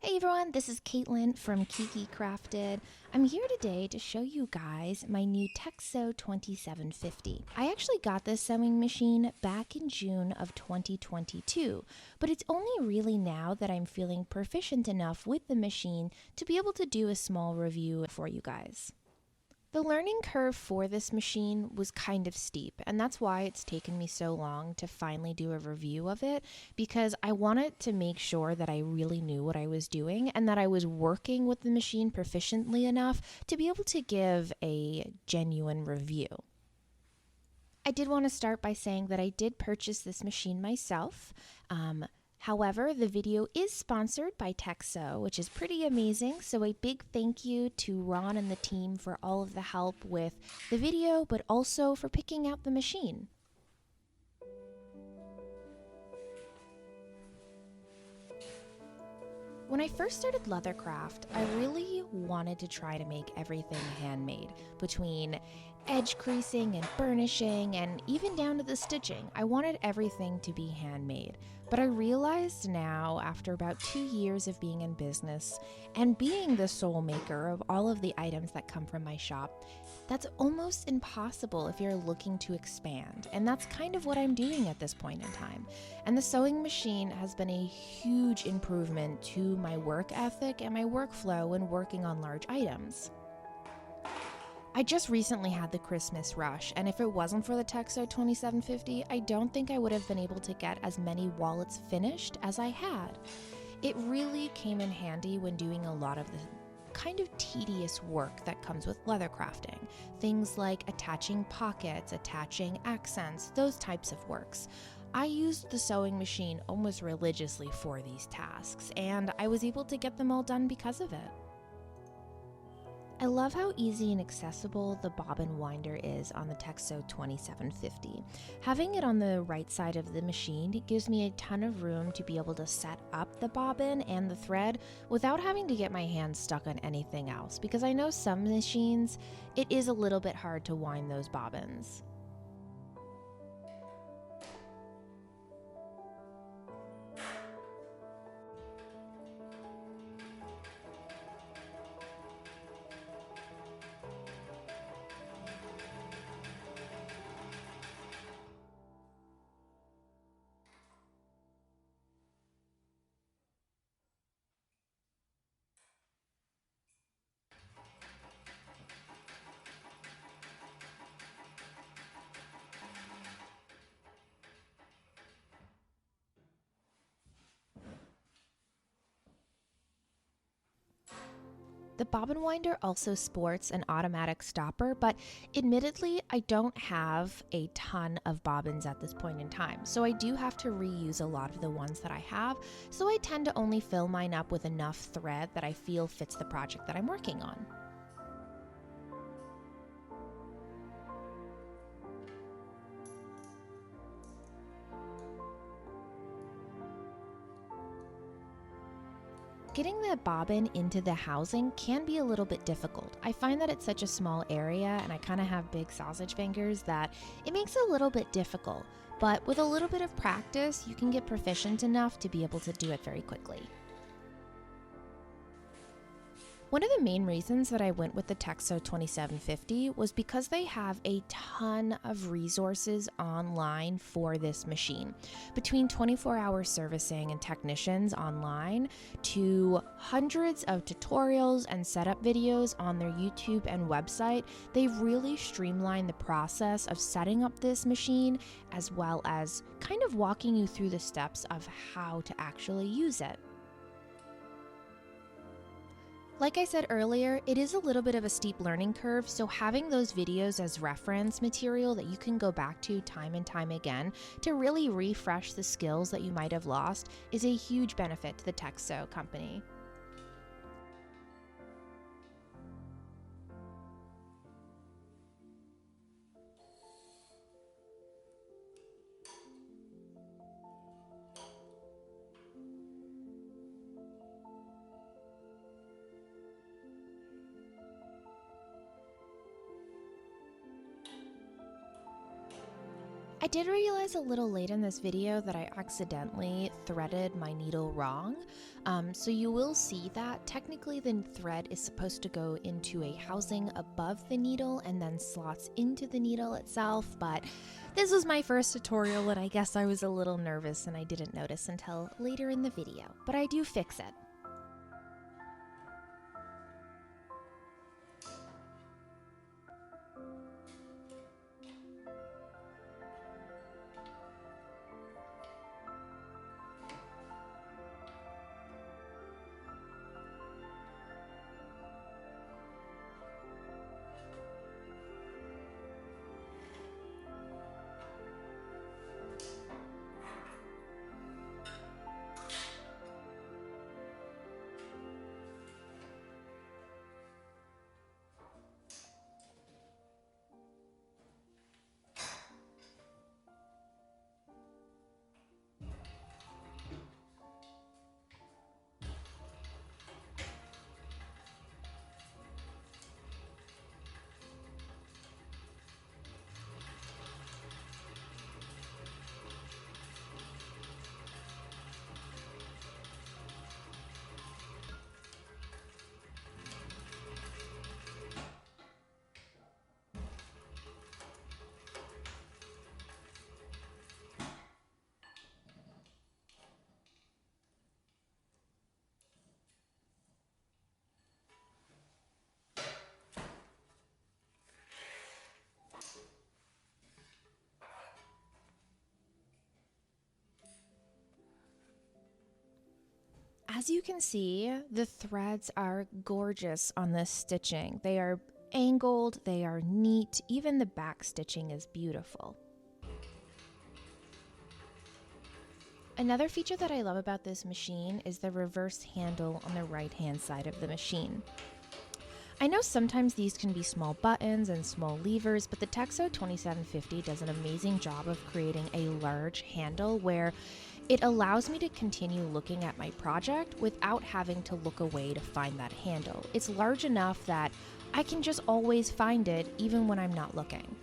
Hey everyone, this is Caitlin from Kiki Crafted. I'm here today to show you guys my new TechSew2750. I actually got this sewing machine back in June of 2022, but it's only really now that I'm feeling proficient enough with the machine to be able to do a small review for you guys. The learning curve for this machine was kind of steep, and that's why it's taken me so long to finally do a review of it, because I wanted to make sure that I really knew what I was doing and that I was working with the machine proficiently enough to be able to give a genuine review. I did want to start by saying that I did purchase this machine myself. However, the video is sponsored by TechSew, which is pretty amazing, so a big thank you to Ron and the team for all of the help with the video, but also for picking out the machine. When I first started LEATHERCRAFT, I really wanted to try to make everything handmade, between edge creasing and burnishing and even down to the stitching. I wanted everything to be handmade. But I realized now, after about 2 years of being in business and being the sole maker of all of the items that come from my shop, that's almost impossible if you're looking to expand. And that's kind of what I'm doing at this point in time. And the sewing machine has been a huge improvement to my work ethic and my workflow when working on large items. I just recently had the Christmas rush, and if it wasn't for the TechSew2750, I don't think I would have been able to get as many wallets finished as I had. It really came in handy when doing a lot of the kind of tedious work that comes with leather crafting. Things like attaching pockets, attaching accents, those types of works. I used the sewing machine almost religiously for these tasks, and I was able to get them all done because of it. I love how easy and accessible the bobbin winder is on the TechSew2750. Having it on the right side of the machine gives me a ton of room to be able to set up the bobbin and the thread without having to get my hands stuck on anything else, because I know some machines, it is a little bit hard to wind those bobbins. The bobbin winder also sports an automatic stopper, but admittedly, I don't have a ton of bobbins at this point in time, so I do have to reuse a lot of the ones that I have, so I tend to only fill mine up with enough thread that I feel fits the project that I'm working on. Getting the bobbin into the housing can be a little bit difficult. I find that it's such a small area and I kind of have big sausage fingers that it makes it a little bit difficult. But with a little bit of practice, you can get proficient enough to be able to do it very quickly. One of the main reasons that I went with the TechSew2750 was because they have a ton of resources online for this machine. Between 24-hour servicing and technicians online to hundreds of tutorials and setup videos on their YouTube and website, they've really streamlined the process of setting up this machine, as well as kind of walking you through the steps of how to actually use it. Like I said earlier, it is a little bit of a steep learning curve, so having those videos as reference material that you can go back to time and time again to really refresh the skills that you might have lost is a huge benefit to the TechSew company. I did realize a little late in this video that I accidentally threaded my needle wrong. So you will see that technically the thread is supposed to go into a housing above the needle and then slots into the needle itself, but this was my first tutorial and I guess I was a little nervous and I didn't notice until later in the video, but I do fix it. As you can see, the threads are gorgeous on this stitching. They are angled, they are neat, even the back stitching is beautiful. Another feature that I love about this machine is the reverse handle on the right-hand side of the machine. I know sometimes these can be small buttons and small levers, but the TechSew2750 does an amazing job of creating a large handle where it allows me to continue looking at my project without having to look away to find that handle. It's large enough that I can just always find it even when I'm not looking.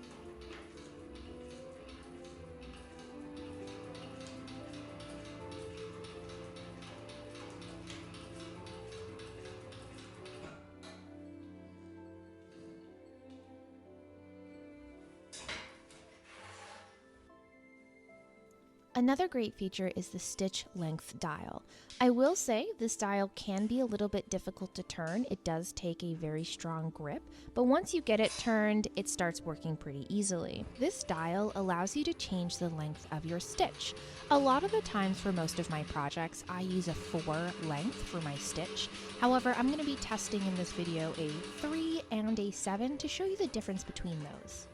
Another great feature is the stitch length dial. I will say this dial can be a little bit difficult to turn. It does take a very strong grip, but once you get it turned, it starts working pretty easily. This dial allows you to change the length of your stitch. A lot of the times for most of my projects, I use a 4 length for my stitch. However, I'm going to be testing in this video a 3 and a 7 to show you the difference between those.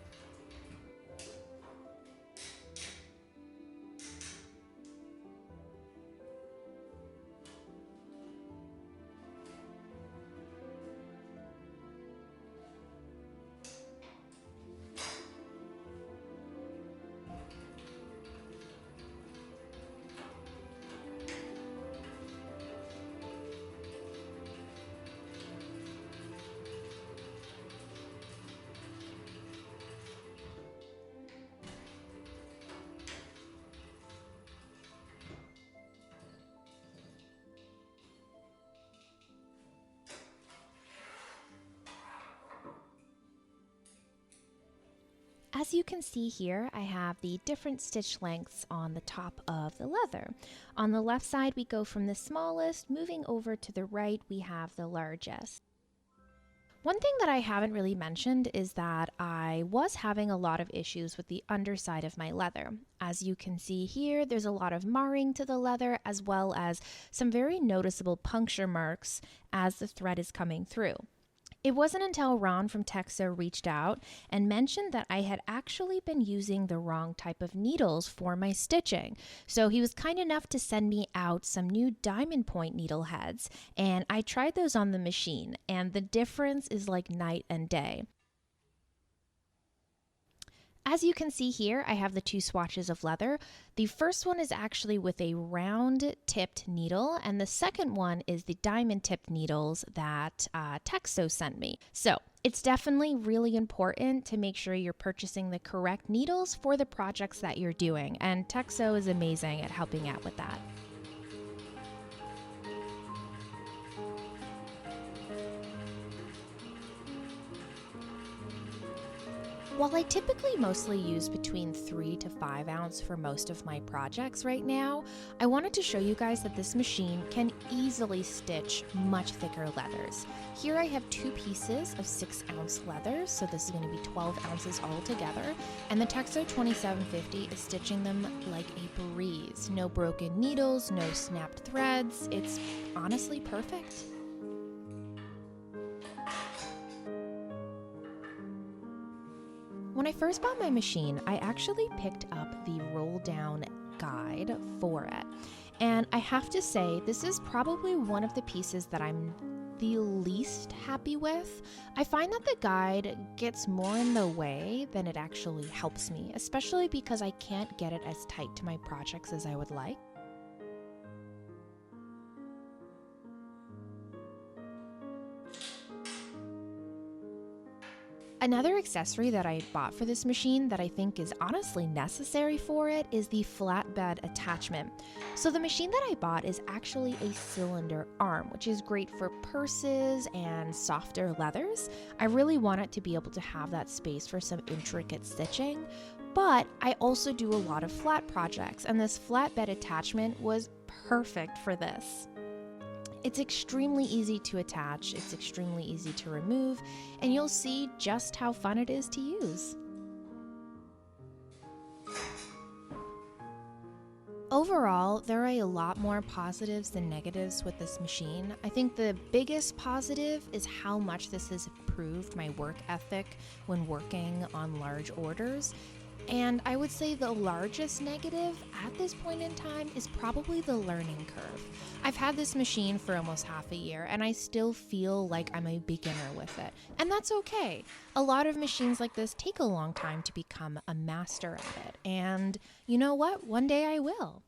As you can see here, I have the different stitch lengths on the top of the leather. On the left side, we go from the smallest, moving over to the right, we have the largest. One thing that I haven't really mentioned is that I was having a lot of issues with the underside of my leather. As you can see here, there's a lot of marring to the leather as well as some very noticeable puncture marks as the thread is coming through. It wasn't until Ron from TechSew reached out and mentioned that I had actually been using the wrong type of needles for my stitching. So he was kind enough to send me out some new diamond point needle heads, and I tried those on the machine, and the difference is like night and day. As you can see here, I have the two swatches of leather. The first one is actually with a round tipped needle, and the second one is the diamond tipped needles that TechSew sent me. So it's definitely really important to make sure you're purchasing the correct needles for the projects that you're doing, and TechSew is amazing at helping out with that. While I typically mostly use between 3 to 5 ounce for most of my projects right now, I wanted to show you guys that this machine can easily stitch much thicker leathers. Here I have 2 pieces of 6 ounce leather, so this is going to be 12 ounces all together, and the TechSew2750 is stitching them like a breeze. No broken needles, no snapped threads. It's honestly perfect. When I first bought my machine, I actually picked up the roll down guide for it. And I have to say, this is probably one of the pieces that I'm the least happy with. I find that the guide gets more in the way than it actually helps me, especially because I can't get it as tight to my projects as I would like. Another accessory that I bought for this machine that I think is honestly necessary for it is the flatbed attachment. So the machine that I bought is actually a cylinder arm, which is great for purses and softer leathers. I really want it to be able to have that space for some intricate stitching, but I also do a lot of flat projects, and this flatbed attachment was perfect for this. It's extremely easy to attach, it's extremely easy to remove, and you'll see just how fun it is to use. Overall, there are a lot more positives than negatives with this machine. I think the biggest positive is how much this has improved my work ethic when working on large orders. And I would say the largest negative at this point in time is probably the learning curve. I've had this machine for almost half a year and I still feel like I'm a beginner with it. And that's okay. A lot of machines like this take a long time to become a master at it. And you know what? One day I will.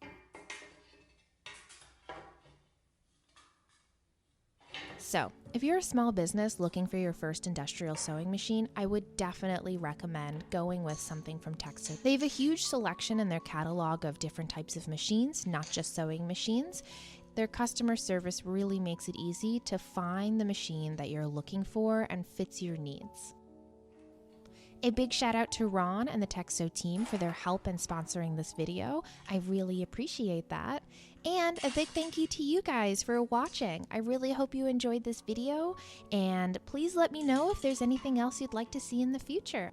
So, if you're a small business looking for your first industrial sewing machine, I would definitely recommend going with something from TechSew. They have a huge selection in their catalog of different types of machines, not just sewing machines. Their customer service really makes it easy to find the machine that you're looking for and fits your needs. A big shout out to Ron and the TechSew team for their help in sponsoring this video. I really appreciate that. And a big thank you to you guys for watching. I really hope you enjoyed this video, and please let me know if there's anything else you'd like to see in the future.